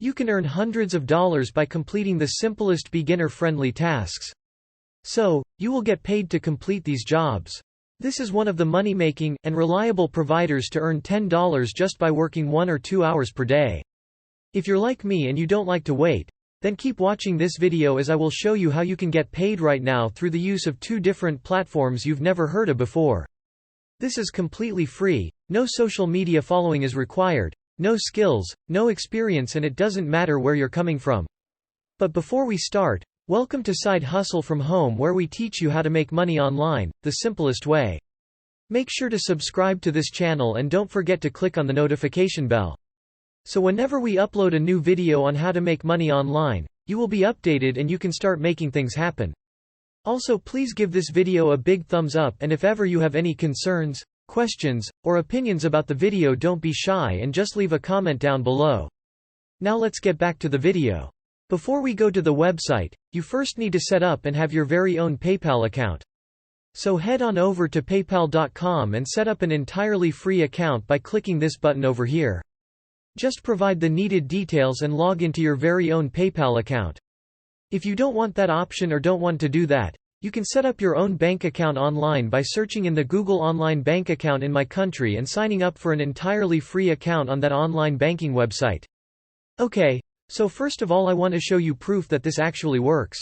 You can earn hundreds of dollars by completing the simplest beginner-friendly tasks. So, you will get paid to complete these jobs. This is one of the money-making, and reliable providers to earn $10 just by working 1 or 2 hours per day. If you're like me and you don't like to wait, then keep watching this video as I will show you how you can get paid right now through the use of 2 different platforms you've never heard of before. This is completely free, no social media following is required, no skills, no experience, and it doesn't matter where you're coming from. But before we start, welcome to Side Hustle from Home, where we teach you how to make money online, the simplest way. Make sure to subscribe to this channel and don't forget to click on the notification bell. So whenever we upload a new video on how to make money online, you will be updated and you can start making things happen. Also, please give this video a big thumbs up, and if ever you have any concerns, questions, or opinions about the video, don't be shy and just leave a comment down below. Now let's get back to the video. Before we go to the website, you first need to set up and have your very own PayPal account. So head on over to paypal.com and set up an entirely free account by clicking this button over here. Just provide the needed details and log into your very own PayPal account. If you don't want that option or don't want to do that, you can set up your own bank account online by searching in the Google Online Bank Account in my country and signing up for an entirely free account on that online banking website. Okay, so first of all I want to show you proof that this actually works.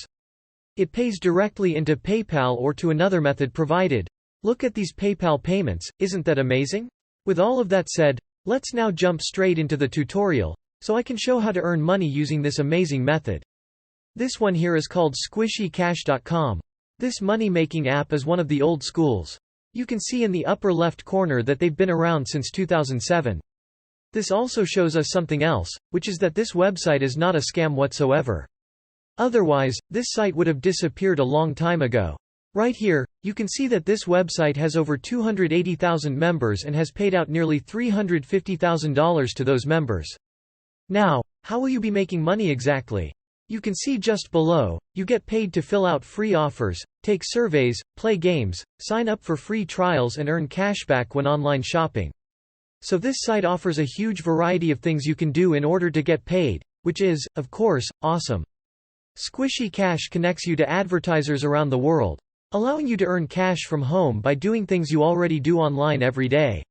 It pays directly into PayPal or to another method provided. Look at these PayPal payments, isn't that amazing? With all of that said, let's now jump straight into the tutorial, so I can show how to earn money using this amazing method. This one here is called SquishyCash.com. This money-making app is one of the old schools. You can see in the upper left corner that they've been around since 2007. This also shows us something else, which is that this website is not a scam whatsoever. Otherwise, this site would have disappeared a long time ago. Right here, you can see that this website has over 280,000 members and has paid out nearly $350,000 to those members. Now, how will you be making money exactly? You can see just below, you get paid to fill out free offers, take surveys, play games, sign up for free trials and earn cashback when online shopping. So this site offers a huge variety of things you can do in order to get paid, which is, of course, awesome. Squishy Cash connects you to advertisers around the world, allowing you to earn cash from home by doing things you already do online every day.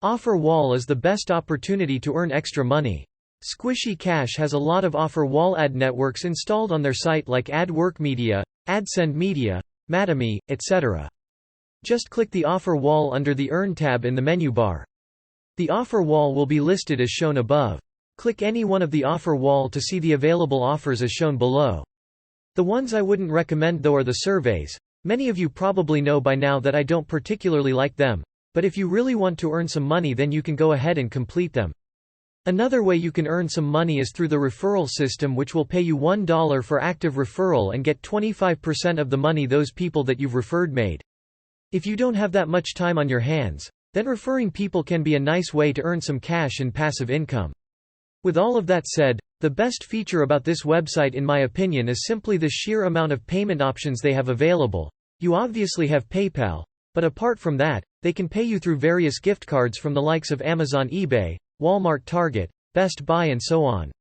Offer Wall is the best opportunity to earn extra money. Squishy Cash has a lot of offer wall ad networks installed on their site like AdWork Media, AdSend Media, Matame, etc. Just click the offer wall under the Earn tab in the menu bar. The offer wall will be listed as shown above. Click any one of the offer wall to see the available offers as shown below. The ones I wouldn't recommend though are the surveys. Many of you probably know by now that I don't particularly like them, but if you really want to earn some money then you can go ahead and complete them. Another way you can earn some money is through the referral system, which will pay you $1 for active referral and get 25% of the money those people that you've referred made. If you don't have that much time on your hands, then referring people can be a nice way to earn some cash and passive income. With all of that said, the best feature about this website in my opinion is simply the sheer amount of payment options they have available. You obviously have PayPal, but apart from that, they can pay you through various gift cards from the likes of Amazon, eBay, Walmart, Target, Best Buy and so on.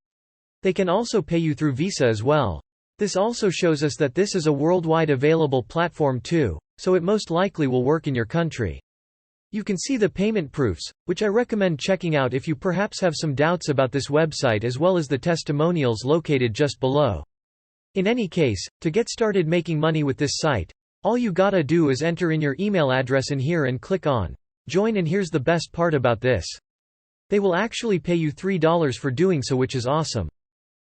They can also pay you through Visa as well. This also shows us that this is a worldwide available platform too, so it most likely will work in your country. You can see the payment proofs, which I recommend checking out if you perhaps have some doubts about this website, as well as the testimonials located just below. In any case, to get started making money with this site, all you gotta do is enter in your email address in here and click on Join, and here's the best part about this. They will actually pay you $3 for doing so, which is awesome.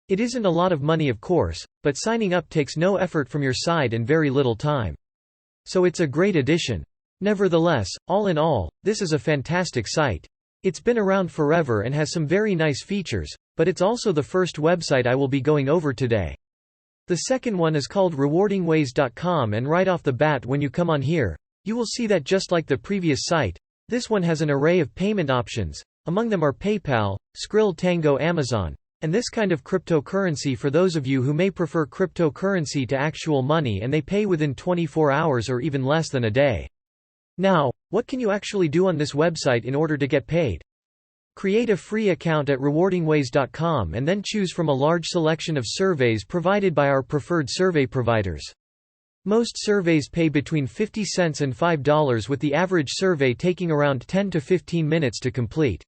It isn't a lot of money of course, but signing up takes no effort from your side and very little time. So it's a great addition. Nevertheless, all in all, this is a fantastic site. It's been around forever and has some very nice features, but it's also the first website I will be going over today. The second one is called rewardingways.com, and right off the bat when you come on here, you will see that just like the previous site, this one has an array of payment options. Among them are PayPal, Skrill, Tango, Amazon, and this kind of cryptocurrency for those of you who may prefer cryptocurrency to actual money and they pay within 24 hours or even less than a day. Now, what can you actually do on this website in order to get paid? Create a free account at rewardingways.com and then choose from a large selection of surveys provided by our preferred survey providers. Most surveys pay between 50 cents and $5, with the average survey taking around 10 to 15 minutes to complete.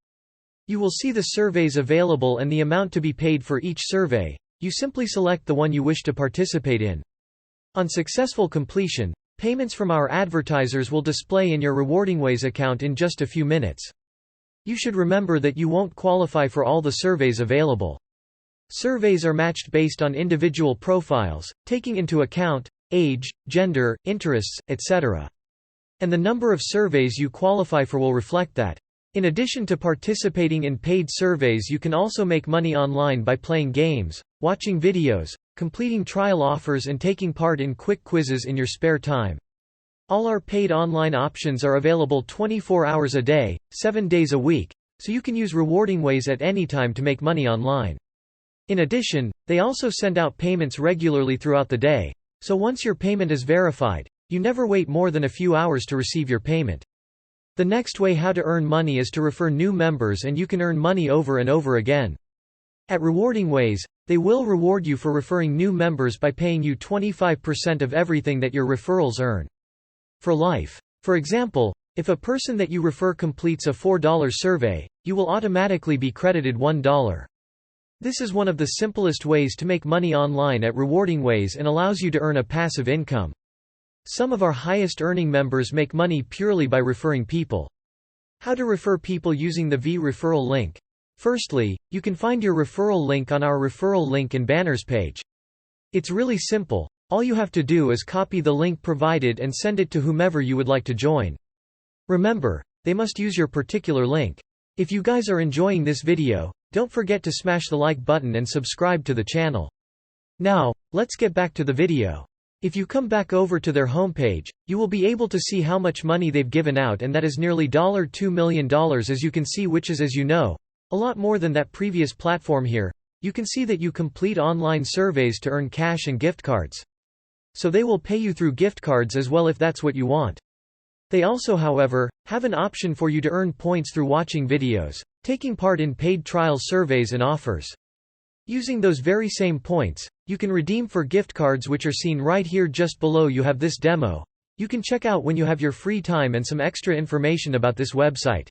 You will see the surveys available and the amount to be paid for each survey. You simply select the one you wish to participate in. On successful completion, payments from our advertisers will display in your RewardingWays account in just a few minutes. You should remember that you won't qualify for all the surveys available. Surveys are matched based on individual profiles, taking into account age, gender, interests, etc. And the number of surveys you qualify for will reflect that. In addition to participating in paid surveys, you can also make money online by playing games, watching videos, completing trial offers, and taking part in quick quizzes in your spare time. All our paid online options are available 24 hours a day, 7 days a week, so you can use RewardingWays at any time to make money online. In addition, they also send out payments regularly throughout the day, so once your payment is verified, you never wait more than a few hours to receive your payment. The next way how to earn money is to refer new members, and you can earn money over and over again. At RewardingWays, they will reward you for referring new members by paying you 25% of everything that your referrals earn. For life. For example, if a person that you refer completes a $4 survey, you will automatically be credited $1. This is one of the simplest ways to make money online at RewardingWays and allows you to earn a passive income. Some of our highest earning members make money purely by referring people. How to refer people using the V-referral link. Firstly, you can find your referral link on our referral link and banners page. It's really simple. All you have to do is copy the link provided and send it to whomever you would like to join. Remember, they must use your particular link. If you guys are enjoying this video, don't forget to smash the like button and subscribe to the channel. Now, let's get back to the video. If you come back over to their homepage, you will be able to see how much money they've given out, and that is nearly $2 million, as you can see, which is, as you know, a lot more than that previous platform here. You can see that you complete online surveys to earn cash and gift cards. So they will pay you through gift cards as well if that's what you want. They also, however, have an option for you to earn points through watching videos, taking part in paid trial surveys and offers. Using those very same points, you can redeem for gift cards, which are seen right here just below. You have this demo. You can check out when you have your free time and some extra information about this website.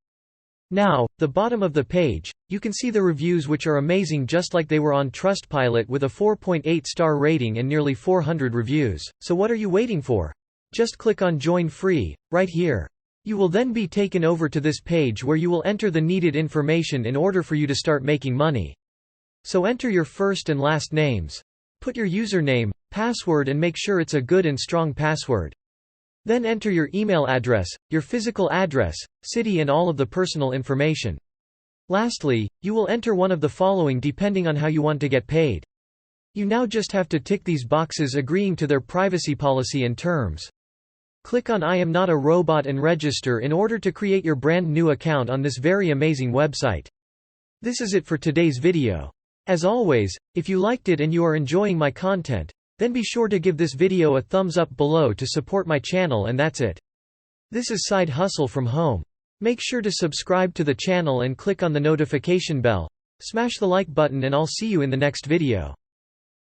Now, the bottom of the page, you can see the reviews, which are amazing, just like they were on Trustpilot, with a 4.8-star rating and nearly 400 reviews. So what are you waiting for? Just click on Join Free, right here. You will then be taken over to this page where you will enter the needed information in order for you to start making money. So enter your first and last names. Put your username, password, and make sure it's a good and strong password. Then enter your email address, your physical address, city, and all of the personal information. Lastly, you will enter one of the following depending on how you want to get paid. You now just have to tick these boxes agreeing to their privacy policy and terms. Click on I am not a robot and register in order to create your brand new account on this very amazing website. This is it for today's video. As always, if you liked it and you are enjoying my content, then be sure to give this video a thumbs up below to support my channel, and that's it. This is Side Hustle from home. Make sure to subscribe to the channel and click on the notification bell. Smash the like button, and I'll see you in the next video.